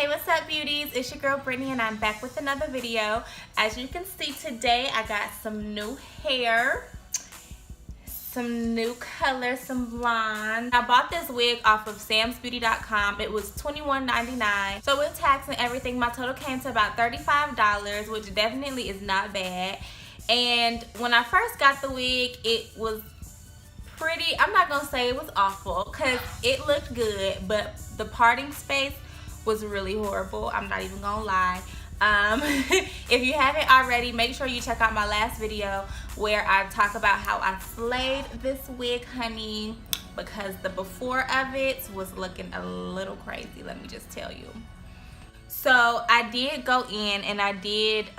Hey, what's up beauties? It's your girl Brittany and I'm back with another video. As you can see today, I got some new hair, some new color, some blonde. I bought this wig off of samsbeauty.com. It was $21.99. So with tax and everything, my total came to about $35, which definitely is not bad. And when I first got the wig, it was pretty, I'm not gonna say it was awful because it looked good, but the parting space was really horrible. I'm not even gonna lie. If you haven't already, make sure you check out my last video where I talk about how I slayed this wig, honey, because the before of it was looking a little crazy, let me just tell you. So I did go in and I did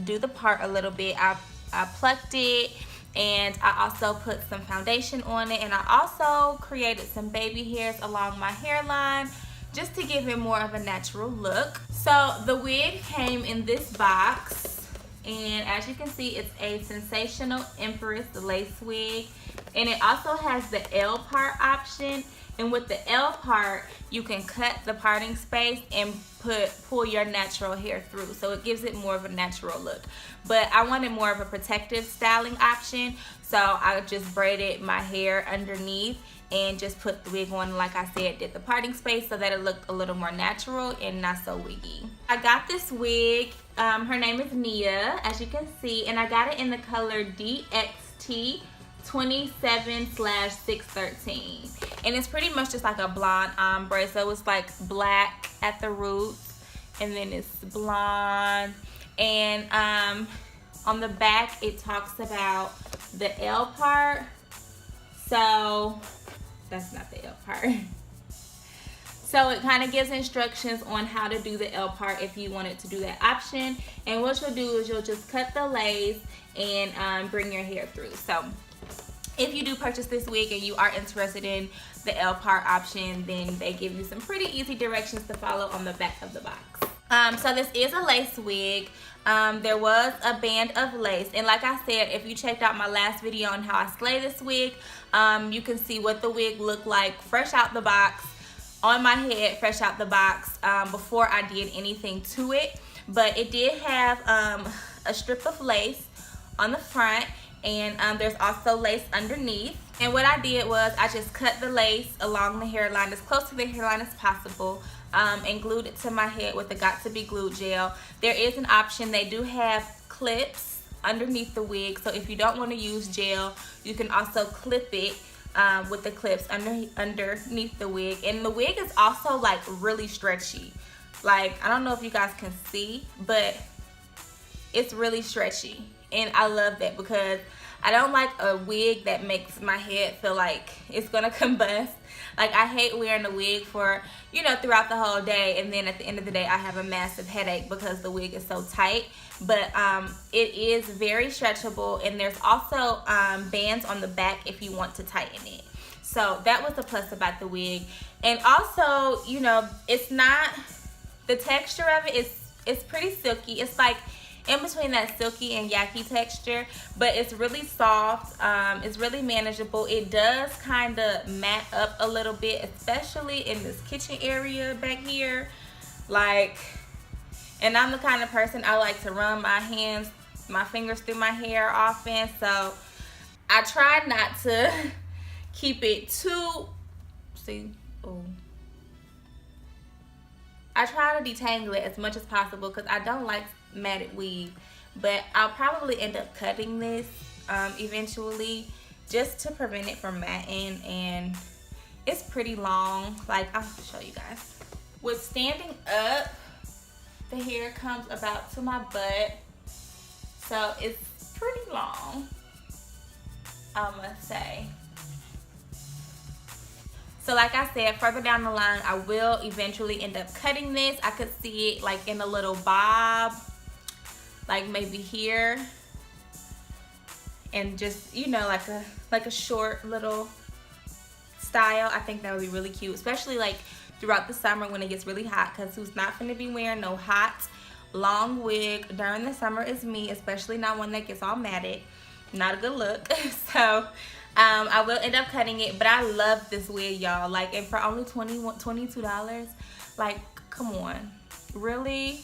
do the part a little bit. I plucked it and I also put some foundation on it, and I also created some baby hairs along my hairline just to give it more of a natural look. So the wig came in this box, and as you can see, it's a Sensational Empress lace wig, and it also has the L part option. And with the L part, you can cut the parting space and pull your natural hair through, so it gives it more of a natural look. But I wanted more of a protective styling option, so I just braided my hair underneath and just put the wig on, like I said, did the parting space so that it looked a little more natural and not so wiggy. I got this wig, her name is Nia, as you can see, and I got it in the color DXT 27/613, and it's pretty much just like a blonde ombre, so it's like black at the roots and then it's blonde. And on the back it talks about the L part, so that's not the L part. So it kind of gives instructions on how to do the L part if you wanted to do that option. And what you'll do is you'll just cut the lace and bring your hair through. So if you do purchase this wig and you are interested in the L part option, then they give you some pretty easy directions to follow on the back of the box. So this is a lace wig. There was a band of lace, and like I said, if you checked out my last video on how I slay this wig, you can see what the wig looked like fresh out the box, on my head, fresh out the box, before I did anything to it. But it did have a strip of lace on the front, and there's also lace underneath. And what I did was I just cut the lace along the hairline as close to the hairline as possible, and glued it to my head with the Got To Be Glued gel. There is an option, they do have clips underneath the wig, so if you don't want to use gel, you can also clip it with the clips underneath the wig. And the wig is also like really stretchy. Like, I don't know if you guys can see, but it's really stretchy. And I love that because I don't like a wig that makes my head feel like it's gonna combust. Like, I hate wearing a wig for, you know, throughout the whole day, and then at the end of the day I have a massive headache because the wig is so tight. But it is very stretchable, and there's also bands on the back if you want to tighten it. So that was the plus about the wig. And also, you know, it's not, the texture of it is pretty silky. It's like in between that silky and yucky texture, but it's really soft. It's really manageable. It does kind of mat up a little bit, especially in this kitchen area back here. Like, and I'm the kind of person, I like to run my fingers through my hair often, so I try not to keep it too, I try to detangle it as much as possible because I don't like matted weave. But I'll probably end up cutting this eventually, just to prevent it from matting. And it's pretty long, like I'll show you guys. With standing up, the hair comes about to my butt, so it's pretty long, I must say. So like I said, further down the line, I will eventually end up cutting this. I could see it like in a little bob, like maybe here, and just, you know, like a short little style. I think that would be really cute, especially like throughout the summer when it gets really hot, because who's not gonna be wearing no hot long wig during the summer is me, especially not one that gets all matted. Not a good look. So I will end up cutting it, but I love this wig, y'all. Like, and for only $22, like, come on, really?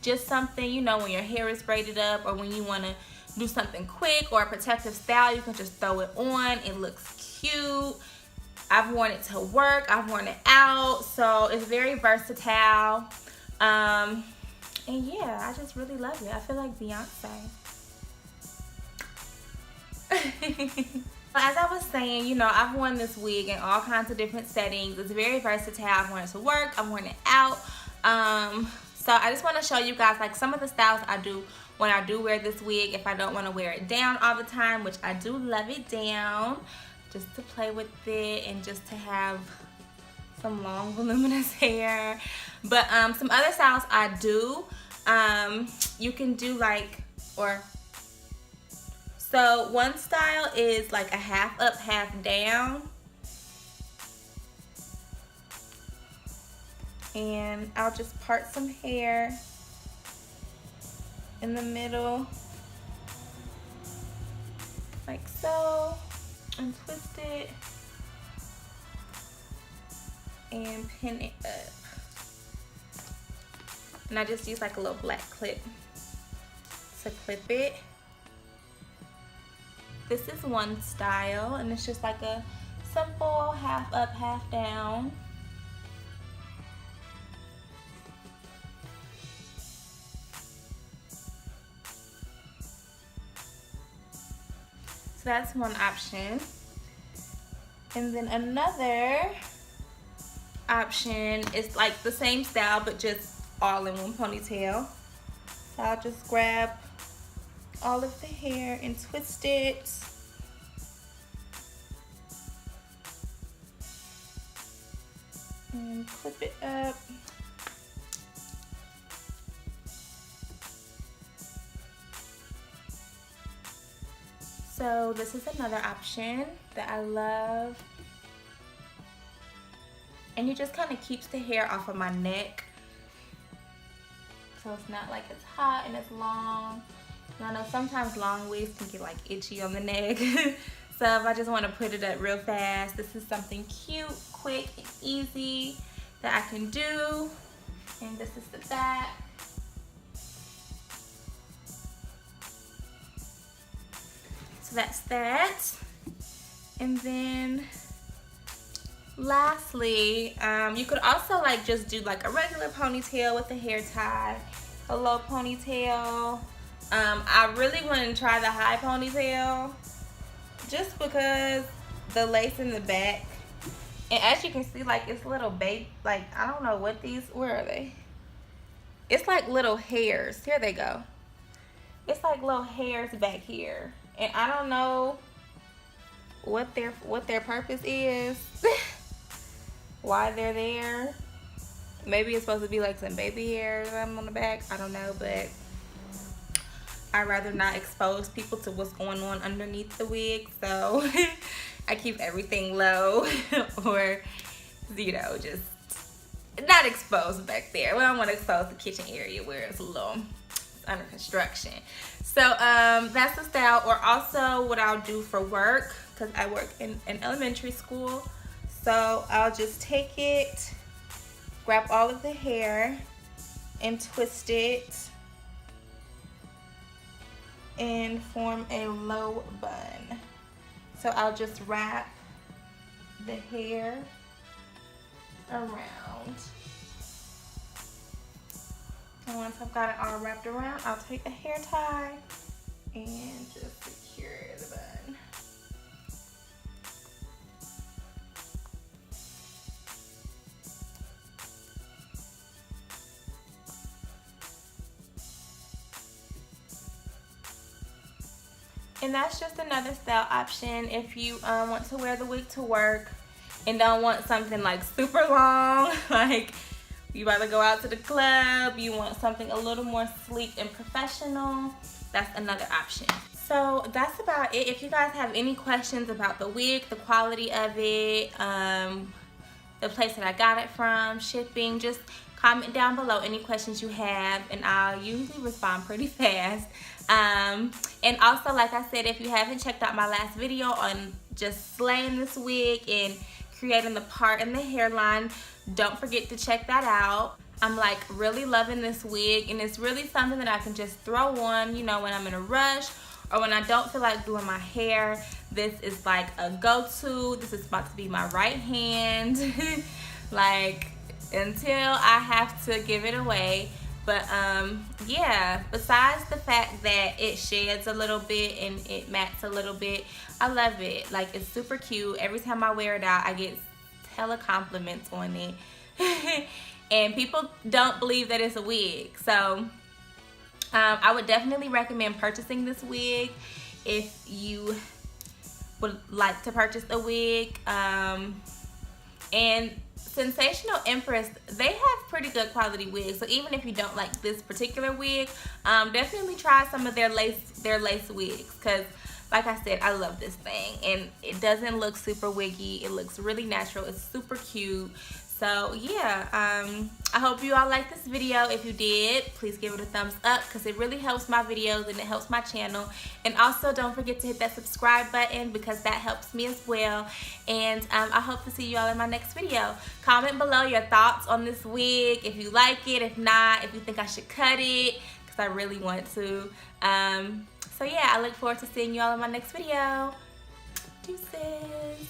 Just something, you know, when your hair is braided up or when you want to do something quick or a protective style, you can just throw it on. It looks cute. I've worn it to work. I've worn it out. So it's very versatile. And yeah, I just really love it. I feel like Beyonce. As I was saying, you know, I've worn this wig in all kinds of different settings. It's very versatile. I've worn it to work. I've worn it out. So I just want to show you guys like some of the styles I do when I do wear this wig. If I don't want to wear it down all the time, which I do love it down, just to play with it and just to have some long voluminous hair. But some other styles I do, you can do like, so one style is like a half up, half down. And I'll just part some hair in the middle, like so, and twist it and pin it up. And I just use like a little black clip to clip it. This is one style, and it's just like a simple half up, half down. So that's one option. And then another option is like the same style, but just all in one ponytail. So I'll just grab all of the hair and twist it. And clip it up. So this is another option that I love. And it just kind of keeps the hair off of my neck. So it's not like it's hot and it's long. And I know sometimes long wigs can get like itchy on the neck. So if I just want to put it up real fast, this is something cute, quick, and easy that I can do. And this is the back. So that's that. And then lastly, you could also like just do like a regular ponytail with a hair tie, a low ponytail. I really want to try the high ponytail just because the lace in the back, and as you can see, like it's little baby, like I don't know what these, where are they? It's like little hairs. Here they go. It's like little hairs back here, and I don't know what their purpose is. Why they're there. Maybe it's supposed to be like some baby hairs on the back. I don't know, but I'd rather not expose people to what's going on underneath the wig, so I keep everything low or, you know, just not exposed back there. We don't want to expose the kitchen area where it's a little under construction. So that's the style. Or also what I'll do for work, because I work in an elementary school. So I'll just take it, grab all of the hair and twist it and form a low bun. So I'll just wrap the hair around. And once I've got it all wrapped around, I'll take a hair tie and just secure the bun. And that's just another style option if you want to wear the wig to work and don't want something like super long, like you about to go out to the club, you want something a little more sleek and professional, that's another option. So that's about it. If you guys have any questions about the wig, the quality of it, the place that I got it from, shipping, just comment down below any questions you have, and I'll usually respond pretty fast. And also, like I said, if you haven't checked out my last video on just slaying this wig and creating the part in the hairline. Don't forget to check that out. I'm like really loving this wig, and it's really something that I can just throw on, you know, when I'm in a rush or when I don't feel like doing my hair. This is like a go-to. This is about to be my right hand like until I have to give it away. But yeah, besides the fact that it sheds a little bit and it mattes a little bit, I love it. Like, it's super cute. Every time I wear it out, I get hella compliments on it. And people don't believe that it's a wig. So I would definitely recommend purchasing this wig if you would like to purchase a wig. And Sensationnel Empress, they have pretty good quality wigs. So even if you don't like this particular wig, definitely try some of their lace wigs, because like I said, I love this thing, and it doesn't look super wiggy. It looks really natural. It's super cute. So yeah, I hope you all liked this video. If you did, please give it a thumbs up, because it really helps my videos and it helps my channel. And also don't forget to hit that subscribe button, because that helps me as well. And I hope to see you all in my next video. Comment below your thoughts on this wig, if you like it, if not, if you think I should cut it, because I really want to. So yeah, I look forward to seeing you all in my next video. Deuces.